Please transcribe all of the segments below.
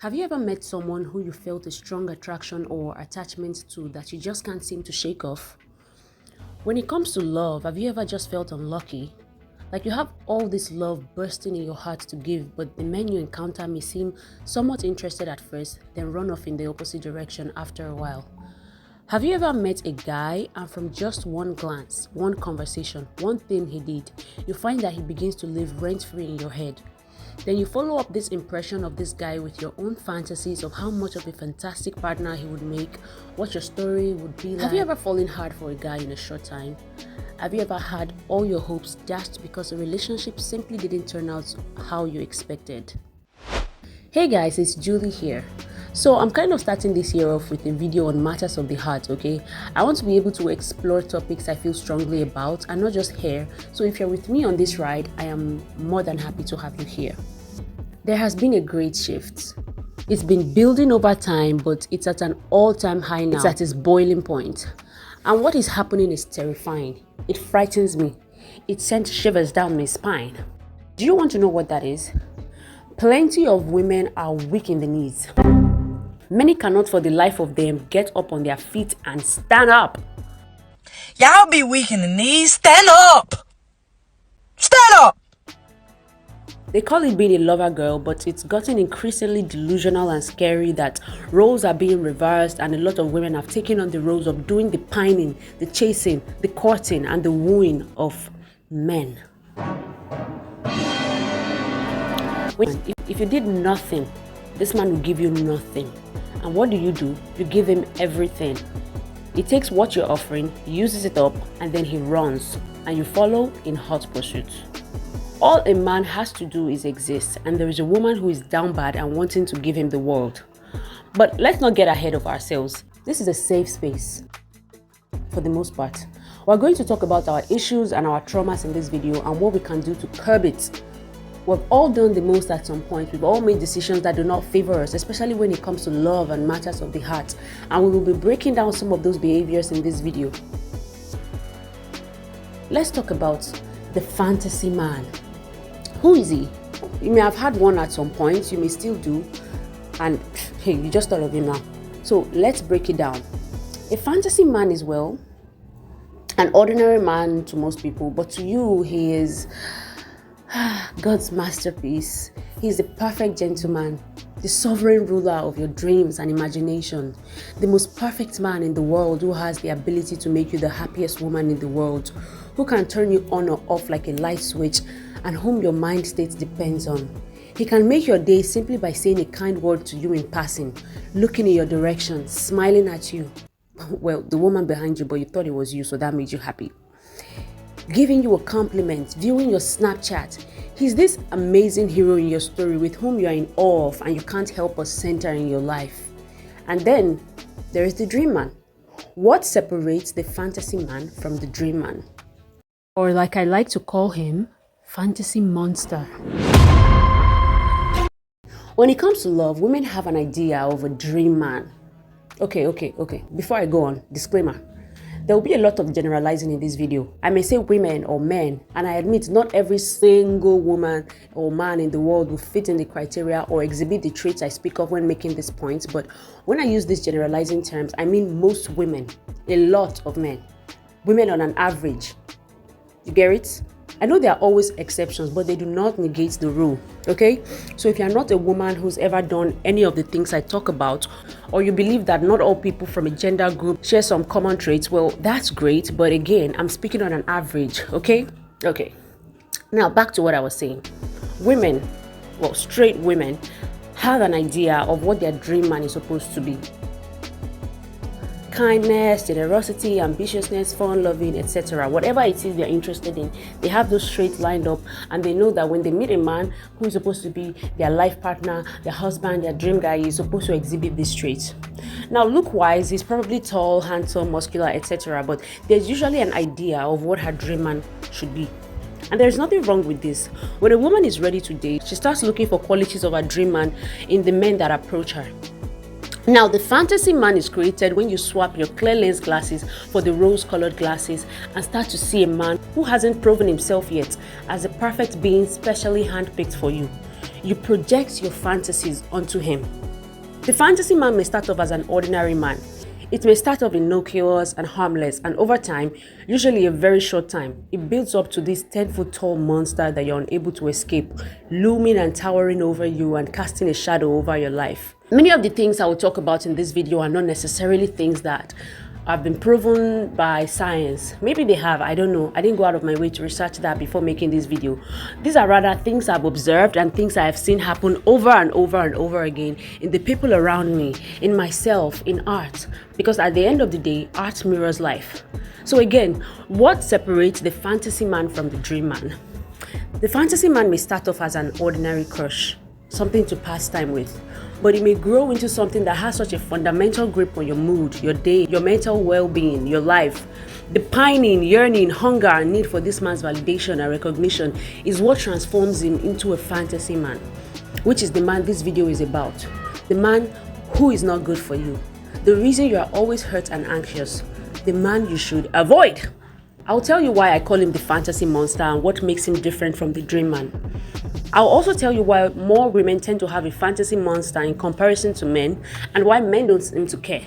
Have you ever met someone who you felt a strong attraction or attachment to that you just can't seem to shake off? When it comes to love, have you ever just felt unlucky? Like you have all this love bursting in your heart to give, but the men you encounter may seem somewhat interested at first, then run off in the opposite direction after a while. Have you ever met a guy and from just one glance, one conversation, one thing he did, you find that he begins to live rent-free in your head? Then you follow up this impression of this guy with your own fantasies of how much of a fantastic partner he would make, what your story would be like. Have you ever fallen hard for a guy in a short time? Have you ever had all your hopes dashed because a relationship simply didn't turn out how you expected? Hey guys, it's Julie here. So I'm kind of starting this year off with a video on matters of the heart, okay? I want to be able to explore topics I feel strongly about and not just here. So if you're with me on this ride, I am more than happy to have you here. There has been a great shift. It's been building over time, but it's at an all-time high now. It's at its boiling point. And what is happening is terrifying. It frightens me. It sends shivers down my spine. Do you want to know what that is? Plenty of women are weak in the knees. Many cannot for the life of them get up on their feet and stand up. Y'all be weak in the knees. Stand up! Stand up! They call it being a lover girl, but it's gotten increasingly delusional and scary that roles are being reversed and a lot of women have taken on the roles of doing the pining, the chasing, the courting and the wooing of men. If you did nothing, this man will give you nothing. And what do? You give him everything. He takes what you're offering, he uses it up, and then he runs, and you follow in hot pursuit. All a man has to do is exist, and there is a woman who is down bad and wanting to give him the world. But let's not get ahead of ourselves. This is a safe space, for the most part. We're going to talk about our issues and our traumas in this video and what we can do to curb it. We've all done the most at some point. We've all made decisions that do not favor us, especially when it comes to love and matters of the heart. And we will be breaking down some of those behaviors in this video. Let's talk about the fantasy man. Who is he? You may have had one at some point, you may still do, and hey, you just thought of him now. So let's break it down. A fantasy man is, well, an ordinary man to most people, but to you, he is God's masterpiece. He is the perfect gentleman, the sovereign ruler of your dreams and imagination, the most perfect man in the world who has the ability to make you the happiest woman in the world, who can turn you on or off like a light switch, and whom your mind state depends on. He can make your day simply by saying a kind word to you in passing, looking in your direction, smiling at you. Well, the woman behind you, but you thought it was you, so that made you happy. Giving you a compliment, viewing your Snapchat. He's this amazing hero in your story with whom you are in awe of and you can't help but center in your life. And then there is the dream man. What separates the fantasy man from the dream man? Or like I like to call him, fantasy monster. When it comes to love, women have an idea of a dream man. Okay. Before I go on, disclaimer. There will be a lot of generalizing in this video. I may say women or men, and I admit not every single woman or man in the world will fit in the criteria or exhibit the traits I speak of when making this point. But when I use these generalizing terms, I mean most women, a lot of men, women on an average. You get it? I know there are always exceptions, but they do not negate the rule, okay? So if you're not a woman who's ever done any of the things I talk about, or you believe that not all people from a gender group share some common traits, well, that's great. But again, I'm speaking on an average, okay? Okay. Now, back to what I was saying. Women, well, straight women, have an idea of what their dream man is supposed to be. Kindness, generosity, ambitiousness, fun loving, etc. Whatever it is they're interested in, they have those traits lined up, and they know that when they meet a man who is supposed to be their life partner, their husband, their dream guy, is supposed to exhibit these traits. Now, look-wise, he's probably tall, handsome, muscular, etc. But there's usually an idea of what her dream man should be. And there's nothing wrong with this. When a woman is ready to date, she starts looking for qualities of her dream man in the men that approach her. Now, the fantasy man is created when you swap your clear lens glasses for the rose-colored glasses and start to see a man who hasn't proven himself yet as a perfect being specially handpicked for you. You project your fantasies onto him. The fantasy man may start off as an ordinary man. It may start off innocuous and harmless, and over time, usually a very short time, it builds up to this 10-foot tall monster that you're unable to escape, looming and towering over you and casting a shadow over your life. Many of the things I will talk about in this video are not necessarily things that have been proven by science. Maybe they have, I don't know. I didn't go out of my way to research that before making this video. These are rather things I've observed and things I have seen happen over and over and over again in the people around me, in myself, in art. Because at the end of the day, art mirrors life. So again, what separates the fantasy man from the dream man? The fantasy man may start off as an ordinary crush, something to pass time with, but it may grow into something that has such a fundamental grip on your mood, your day, your mental well-being, your life. The pining, yearning, hunger, and need for this man's validation and recognition is what transforms him into a fantasy man, which is the man this video is about. The man who is not good for you. The reason you are always hurt and anxious. The man you should avoid. I'll tell you why I call him the fantasy monster and what makes him different from the dream man. I'll also tell you why more women tend to have a fantasy monster in comparison to men, and why men don't seem to care.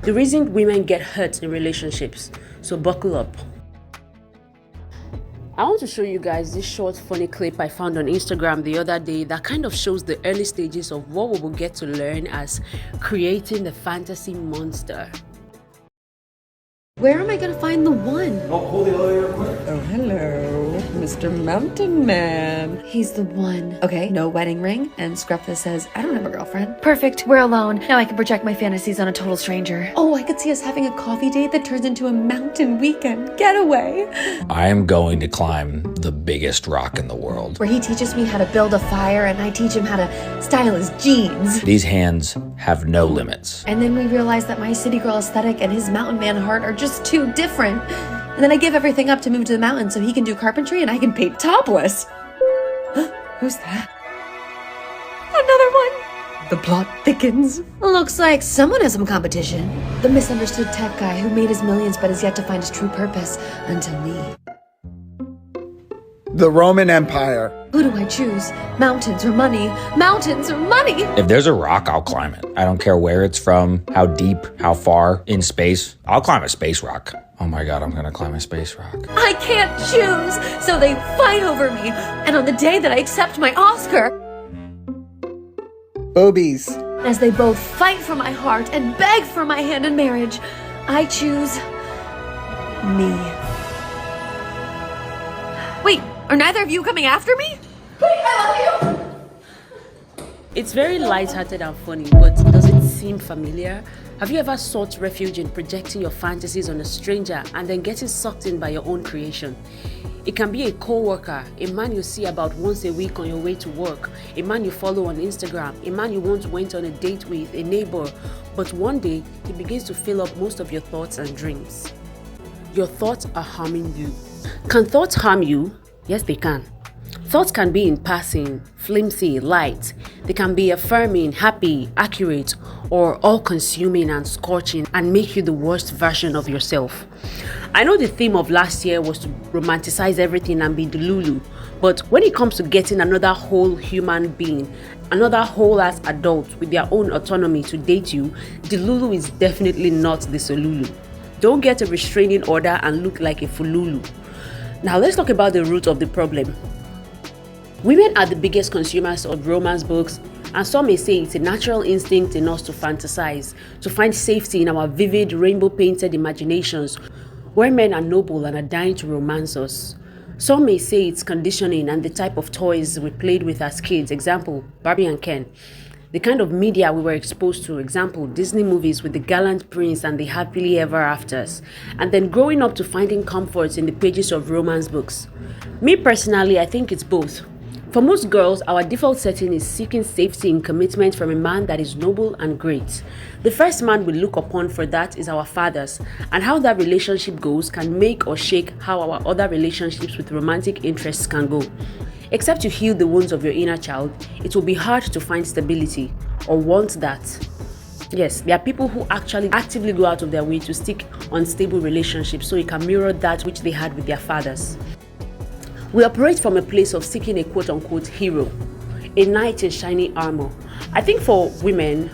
The reason women get hurt in relationships. So buckle up. I want to show you guys this short funny clip I found on Instagram the other day that kind of shows the early stages of what we will get to learn as creating the fantasy monster. Where am I gonna find the one? Oh, hold the elevator quick. Oh, hello, Mr. Mountain Man. He's the one. Okay, no wedding ring, and Scruffus says, I don't have a girlfriend. Perfect, we're alone. Now I can project my fantasies on a total stranger. Oh, I could see us having a coffee date that turns into a mountain weekend getaway. I am going to climb the biggest rock in the world. Where he teaches me how to build a fire and I teach him how to style his jeans. These hands have no limits. And then we realize that my city girl aesthetic and his mountain man heart are just too different. And then I give everything up to move to the mountains so he can do carpentry and I can paint topless. Who's that? Another one. The plot thickens. Looks like someone has some competition. The misunderstood tech guy who made his millions but has yet to find his true purpose until me. The Roman Empire. Who do I choose? Mountains or money? Mountains or money? If there's a rock, I'll climb it. I don't care where it's from, how deep, how far, in space. I'll climb a space rock. Oh my god, I'm gonna climb a space rock. I can't choose, so they fight over me. And on the day that I accept my Oscar, Boobies. as they both fight for my heart and beg for my hand in marriage, I choose me. Wait, are neither of you coming after me? It's very light-hearted and funny, but does it seem familiar? Have you ever sought refuge in projecting your fantasies on a stranger and then getting sucked in by your own creation? It can be a co-worker, a man you see about once a week on your way to work, a man you follow on Instagram, a man you once went on a date with, a neighbor, but one day he begins to fill up most of your thoughts and dreams. Your thoughts are harming you. Can thoughts harm you? Yes, they can. Thoughts can be in passing, flimsy, light. They can be affirming, happy, accurate, or all-consuming and scorching and make you the worst version of yourself. I know the theme of last year was to romanticize everything and be Delulu, but when it comes to getting another whole human being, another whole-ass adult with their own autonomy to date you, Delulu is definitely not the Solulu. Don't get a restraining order and look like a Fululu. Now let's talk about the root of the problem. Women are the biggest consumers of romance books, and some may say it's a natural instinct in us to fantasize, to find safety in our vivid, rainbow-painted imaginations, where men are noble and are dying to romance us. Some may say it's conditioning and the type of toys we played with as kids, example, Barbie and Ken. The kind of media we were exposed to, example, Disney movies with the gallant prince and the happily ever afters, and then growing up to finding comfort in the pages of romance books. Me personally, I think it's both. For most girls, our default setting is seeking safety in commitment from a man that is noble and great. The first man we look upon for that is our fathers, and how that relationship goes can make or shake how our other relationships with romantic interests can go. Except you heal the wounds of your inner child, it will be hard to find stability or want that. Yes, there are people who actually actively go out of their way to stick on stable relationships so it can mirror that which they had with their fathers. We operate from a place of seeking a quote-unquote hero, a knight in shining armor, I think for women,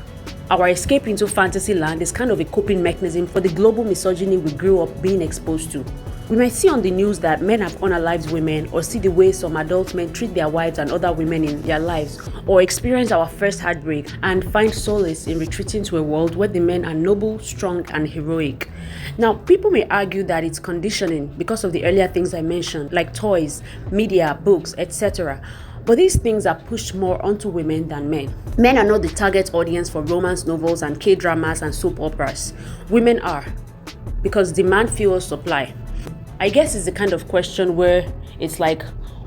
our escape into fantasy land is kind of a coping mechanism for the global misogyny we grew up being exposed to. We might see on the news that men have unalived women, or see the way some adult men treat their wives and other women in their lives, or experience our first heartbreak and find solace in retreating to a world where the men are noble, strong, and heroic. Now, people may argue that it's conditioning because of the earlier things I mentioned, like toys, media, books, etc. But these things are pushed more onto women than men. Men are not the target audience for romance novels and K-dramas and soap operas. Women are, because demand fuels supply. I guess it's the kind of question where it's like,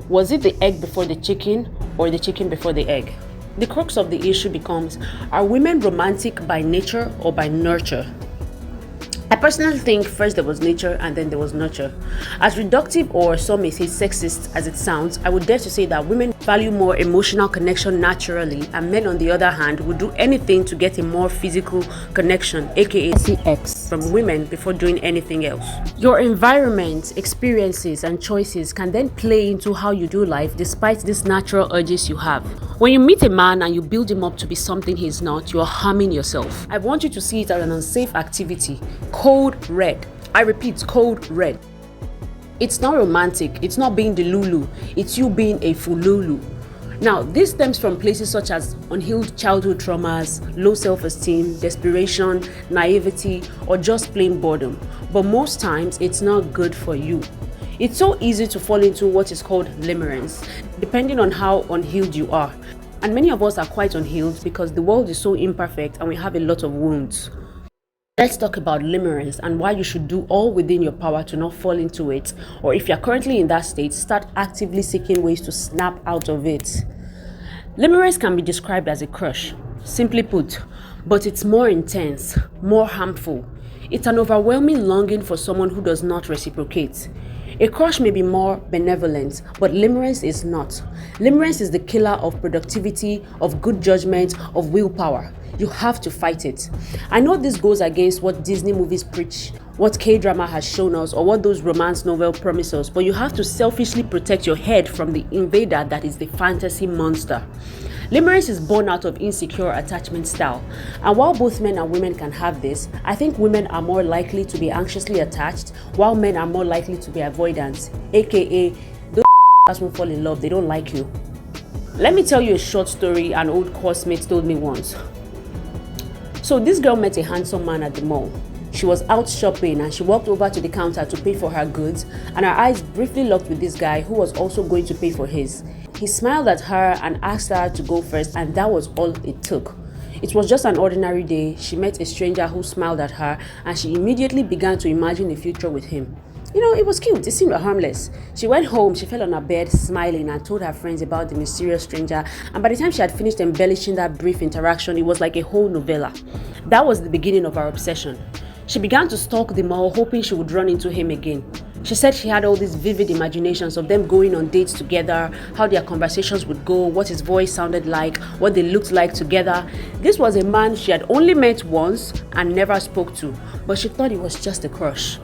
was it the egg before the chicken or the chicken before the egg? The crux of the issue becomes, are women romantic by nature or by nurture? I personally think first there was nature and then there was nurture. As reductive, or some may say sexist as it sounds, I would dare to say that women value more emotional connection naturally, and men on the other hand would do anything to get a more physical connection, aka CX, from women before doing anything else. Your environment, experiences, and choices can then play into how you do life despite these natural urges you have. When you meet a man and you build him up to be something he's not, you're harming yourself. I want you to see it as an unsafe activity. Code red. I repeat, code red. It's not romantic. It's not being the Lulu. It's you being a fululu. Now, this stems from places such as unhealed childhood traumas, low self-esteem, desperation, naivety, or just plain boredom. But most times, it's not good for you. It's so easy to fall into what is called limerence, depending on how unhealed you are. And many of us are quite unhealed because the world is so imperfect and we have a lot of wounds. Let's talk about limerence and why you should do all within your power to not fall into it, or if you're currently in that state, start actively seeking ways to snap out of it. Limerence can be described as a crush, simply put, but it's more intense, more harmful. It's an overwhelming longing for someone who does not reciprocate. A crush may be more benevolent, but limerence is not. Limerence is the killer of productivity, of good judgment, of willpower. You have to fight it. I know this goes against what Disney movies preach, what K-drama has shown us, or what those romance novels promise us, but you have to selfishly protect your head from the invader that is the fantasy monster. Limerence is born out of insecure attachment style, and while both men and women can have this, I think women are more likely to be anxiously attached, while men are more likely to be avoidant, aka those won't fall in love, they don't like you. Let me tell you a short story an old coursemate told me once. So this girl met a handsome man at the mall. She was out shopping and she walked over to the counter to pay for her goods, and her eyes briefly locked with this guy who was also going to pay for his. He smiled at her and asked her to go first, and that was all it took. It was just an ordinary day. She met a stranger who smiled at her and she immediately began to imagine the future with him. You know, it was cute. It seemed harmless. She went home, she fell on her bed smiling and told her friends about the mysterious stranger, and by the time she had finished embellishing that brief interaction, it was like a whole novella. That was the beginning of her obsession. She began to stalk the mall, hoping she would run into him again. She said she had all these vivid imaginations of them going on dates together, how their conversations would go, what his voice sounded like, what they looked like together. This was a man she had only met once and never spoke to, but she thought it was just a crush.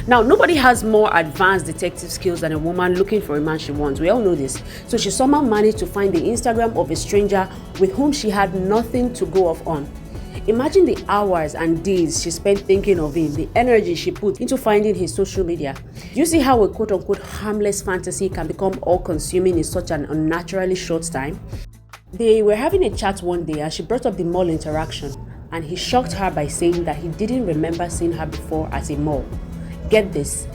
Now, nobody has more advanced detective skills than a woman looking for a man she wants. We all know this. So she somehow managed to find the Instagram of a stranger with whom she had nothing to go off on. Imagine the hours and days she spent thinking of him, the energy she put into finding his social media. Do you see how a quote-unquote harmless fantasy can become all-consuming in such an unnaturally short time? They were having a chat one day and she brought up the mall interaction, and he shocked her by saying that he didn't remember seeing her before at a mall. Get this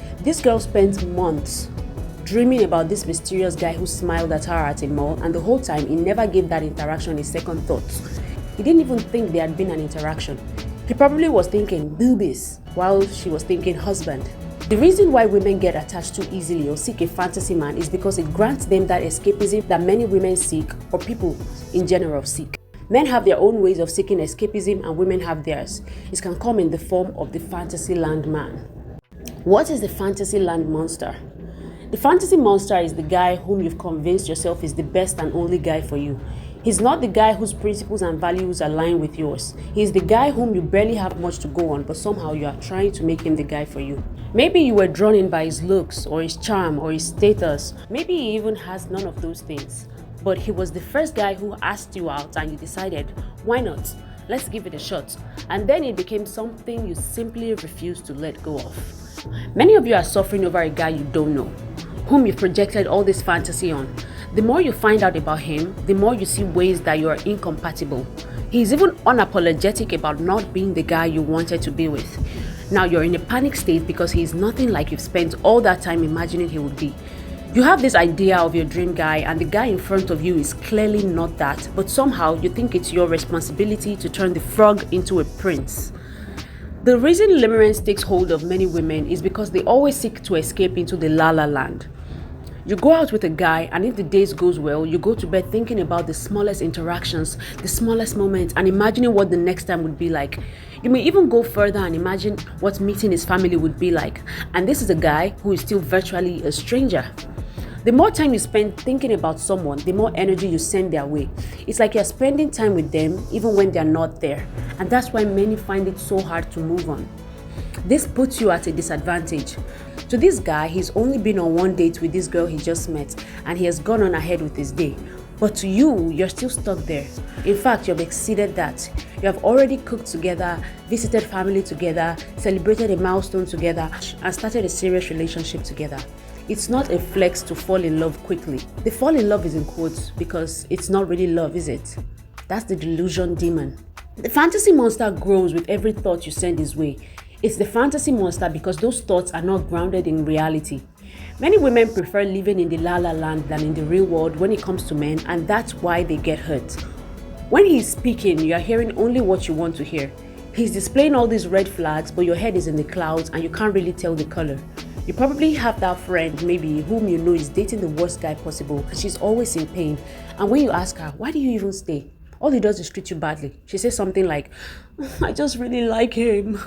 girl spent months dreaming about this mysterious guy who smiled at her at a mall, and the whole time he never gave that interaction a second thought. He didn't even think there had been an interaction. He probably was thinking boobies while she was thinking husband. The reason why women get attached too easily or seek a fantasy man is because it grants them that escapism that many women seek, or people in general seek. Men have their own ways of seeking escapism and women have theirs. It can come in the form of the fantasy land man. What is the fantasy land monster? The fantasy monster is the guy whom you've convinced yourself is the best and only guy for you. He's not the guy whose principles and values align with yours. He's the guy whom you barely have much to go on, but somehow you are trying to make him the guy for you. Maybe you were drawn in by his looks or his charm or his status. Maybe he even has none of those things. but he was the first guy who asked you out and you decided, why not? Let's give it a shot. And then it became something you simply refused to let go of. Many of you are suffering over a guy you don't know, whom you projected all this fantasy on. The more you find out about him, the more you see ways that you are incompatible. He's even unapologetic about not being the guy you wanted to be with. Now you're in a panic state because he's nothing like you've spent all that time imagining he would be. You have this idea of your dream guy and the guy in front of you is clearly not that, but somehow you think it's your responsibility to turn the frog into a prince. The reason limerence takes hold of many women is because they always seek to escape into the la-la land. You go out with a guy and if the days goes well, you go to bed thinking about the smallest interactions, the smallest moments and imagining what the next time would be like. You may even go further and imagine what meeting his family would be like. And this is a guy who is still virtually a stranger. The more time you spend thinking about someone, the more energy you send their way. It's like you're spending time with them even when they're not there. And that's why many find it so hard to move on. This puts you at a disadvantage. To this guy, he's only been on one date with this girl he just met and he has gone on ahead with his day. But to you, you're still stuck there. In fact, you've exceeded that. You have already cooked together, visited family together, celebrated a milestone together, and started a serious relationship together. It's not a flex to fall in love quickly. The fall in love is in quotes because it's not really love, is it? That's the delusion demon. The fantasy monster grows with every thought you send his way. It's the fantasy monster because those thoughts are not grounded in reality. Many women prefer living in the la-la land than in the real world when it comes to men, and that's why they get hurt. When he's speaking, you are hearing only what you want to hear. He's displaying all these red flags, but your head is in the clouds and you can't really tell the color. You probably have that friend, maybe, whom you know is dating the worst guy possible, and she's always in pain. And when you ask her, why do you even stay? All he does is treat you badly. She says something like, I just really like him.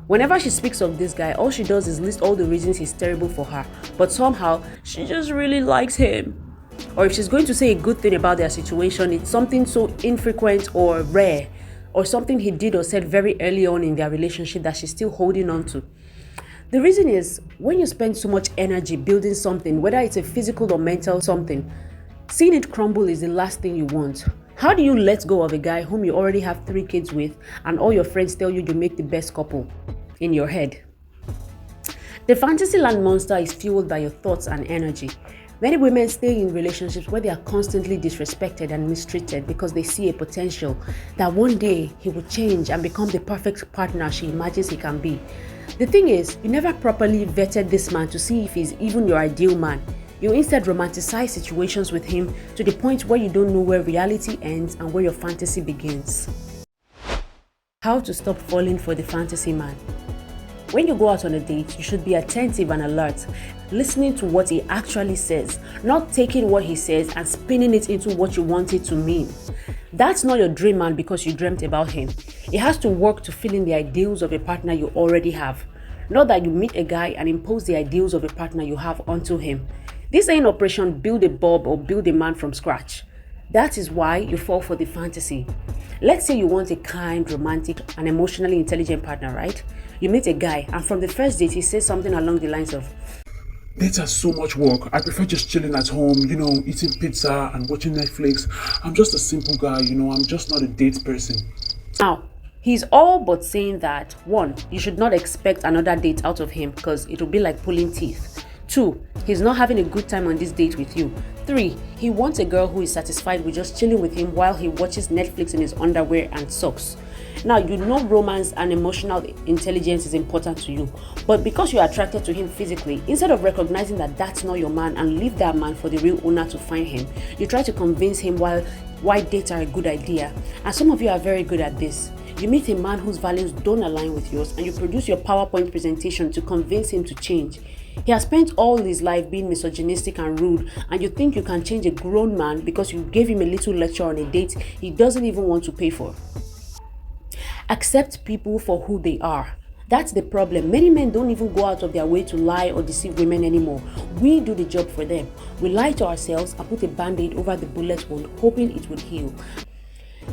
Whenever she speaks of this guy, all she does is list all the reasons he's terrible for her, but somehow she just really likes him. Or if she's going to say a good thing about their situation, it's something so infrequent or rare, or something he did or said very early on in their relationship that she's still holding on to. The reason is, when you spend so much energy building something, whether it's a physical or mental something, seeing it crumble is the last thing you want. How do you let go of a guy whom you already have 3 kids with and all your friends tell you make the best couple in your head? The Fantasyland monster is fueled by your thoughts and energy. Many women stay in relationships where they are constantly disrespected and mistreated because they see a potential that one day he will change and become the perfect partner she imagines he can be. The thing is, you never properly vetted this man to see if he's even your ideal man. You instead romanticize situations with him to the point where you don't know where reality ends and where your fantasy begins. How to stop falling for the fantasy man. When you go out on a date, you should be attentive and alert, listening to what he actually says, not taking what he says and spinning it into what you want it to mean. That's not your dream man because you dreamt about him. It has to work to fill in the ideals of a partner you already have. Not that you meet a guy and impose the ideals of a partner you have onto him. This ain't Operation Build a Bob or Build a Man from scratch. That is why you fall for the fantasy. Let's say you want a kind, romantic, and emotionally intelligent partner, right? You meet a guy, and from the first date, he says something along the lines of, Dates are so much work. I prefer just chilling at home, eating pizza and watching Netflix. I'm just a simple guy, I'm just not a date person. Now, he's all but saying that, 1, you should not expect another date out of him because it will be like pulling teeth. 2, he's not having a good time on this date with you. 3, he wants a girl who is satisfied with just chilling with him while he watches Netflix in his underwear and socks. Now, you know romance and emotional intelligence is important to you, but because you're attracted to him physically, instead of recognizing that that's not your man and leave that man for the real owner to find him, you try to convince him why dates are a good idea. And some of you are very good at this. You meet a man whose values don't align with yours and you produce your PowerPoint presentation to convince him to change. He has spent all his life being misogynistic and rude, and you think you can change a grown man because you gave him a little lecture on a date he doesn't even want to pay for. Accept people for who they are. That's the problem. Many men don't even go out of their way to lie or deceive women anymore. We do the job for them. We lie to ourselves and put a band-aid over the bullet wound, hoping it would heal.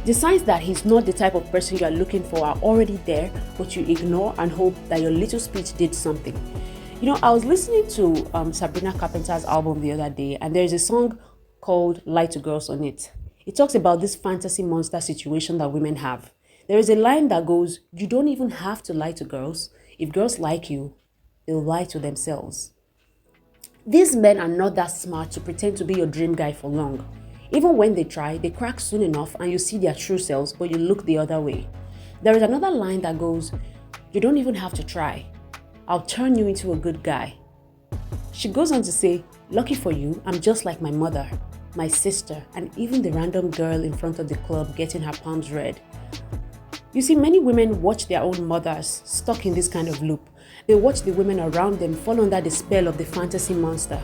The signs that he's not the type of person you are looking for are already there, but you ignore and hope that your little speech did something. I was listening to Sabrina Carpenter's album the other day, and there's a song called Lie to Girls on it. It talks about this fantasy monster situation that women have. There is a line that goes, you don't even have to lie to girls. If girls like you, they'll lie to themselves. These men are not that smart to pretend to be your dream guy for long. Even when they try, they crack soon enough and you see their true selves, but you look the other way. There is another line that goes, you don't even have to try. I'll turn you into a good guy. She goes on to say, lucky for you, I'm just like my mother, my sister, and even the random girl in front of the club getting her palms read. You see, many women watch their own mothers stuck in this kind of loop. They watch the women around them fall under the spell of the fantasy monster.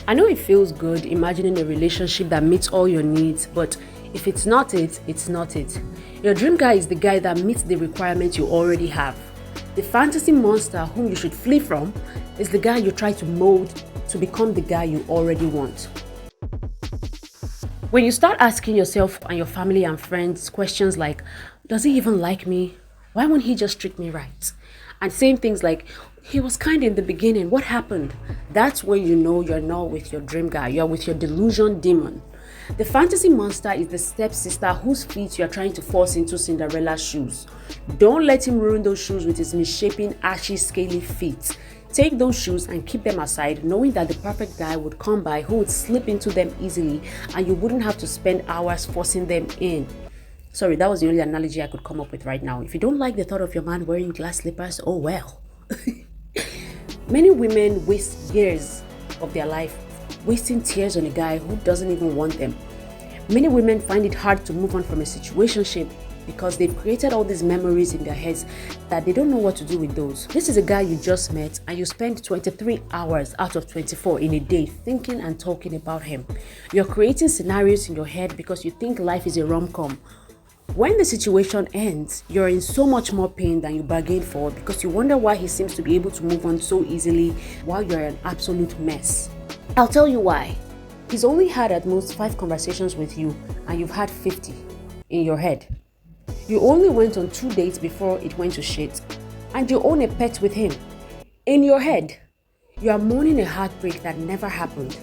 I know it feels good imagining a relationship that meets all your needs, but if it's not it, it's not it. Your dream guy is the guy that meets the requirements you already have. The fantasy monster whom you should flee from is the guy you try to mold to become the guy you already want. When you start asking yourself and your family and friends questions like, does he even like me? Why won't he just treat me right? And saying things like, he was kind in the beginning, what happened? That's when you know you're not with your dream guy, you're with your delusion demon. The fantasy monster is the stepsister whose feet you're trying to force into Cinderella's shoes. Don't let him ruin those shoes with his misshapen, ashy, scaly feet. Take those shoes and keep them aside, knowing that the perfect guy would come by who would slip into them easily and you wouldn't have to spend hours forcing them in. Sorry, that was the only analogy I could come up with right now. If you don't like the thought of your man wearing glass slippers, oh well. Many women waste years of their life wasting tears on a guy who doesn't even want them. Many women find it hard to move on from a situationship because they've created all these memories in their heads that they don't know what to do with those. This is a guy you just met and you spend 23 hours out of 24 in a day thinking and talking about him. You're creating scenarios in your head because you think life is a rom-com. When the situation ends, you're in so much more pain than you bargained for because you wonder why he seems to be able to move on so easily while you're an absolute mess. I'll tell you why. He's only had at most 5 conversations with you and you've had 50 in your head. You only went on 2 dates before it went to shit and you own a pet with him. In your head, you are mourning a heartbreak that never happened.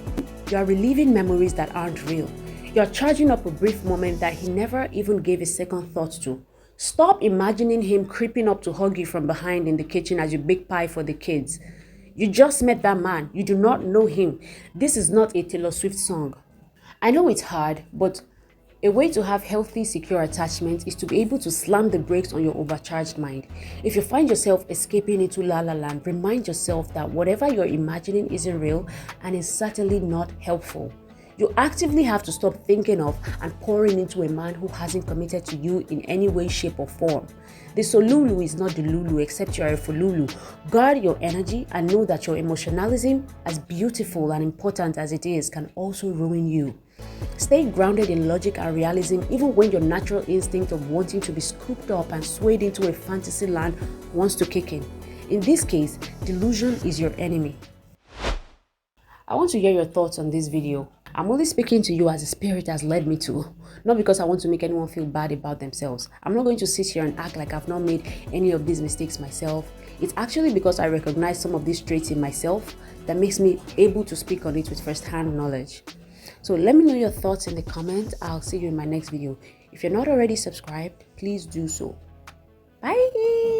You are reliving memories that aren't real. You're charging up a brief moment that he never even gave a second thought to. Stop imagining him creeping up to hug you from behind in the kitchen as you bake pie for the kids. You just met that man. You do not know him. This is not a Taylor Swift song. I know it's hard, but a way to have healthy, secure attachment is to be able to slam the brakes on your overcharged mind. If you find yourself escaping into la la land, remind yourself that whatever you're imagining isn't real and is certainly not helpful. You actively have to stop thinking of and pouring into a man who hasn't committed to you in any way, shape, or form. The Solulu is not the Lulu except you are a Fululu. Guard your energy and know that your emotionalism, as beautiful and important as it is, can also ruin you. Stay grounded in logic and realism even when your natural instinct of wanting to be scooped up and swayed into a fantasy land wants to kick in. In this case, delusion is your enemy. I want to hear your thoughts on this video. I'm only speaking to you as the spirit has led me to, not because I want to make anyone feel bad about themselves. I'm not going to sit here and act like I've not made any of these mistakes myself. It's actually because I recognize some of these traits in myself that makes me able to speak on it with first-hand knowledge. So let me know your thoughts in the comments. I'll see you in my next video. If you're not already subscribed, please do so. Bye!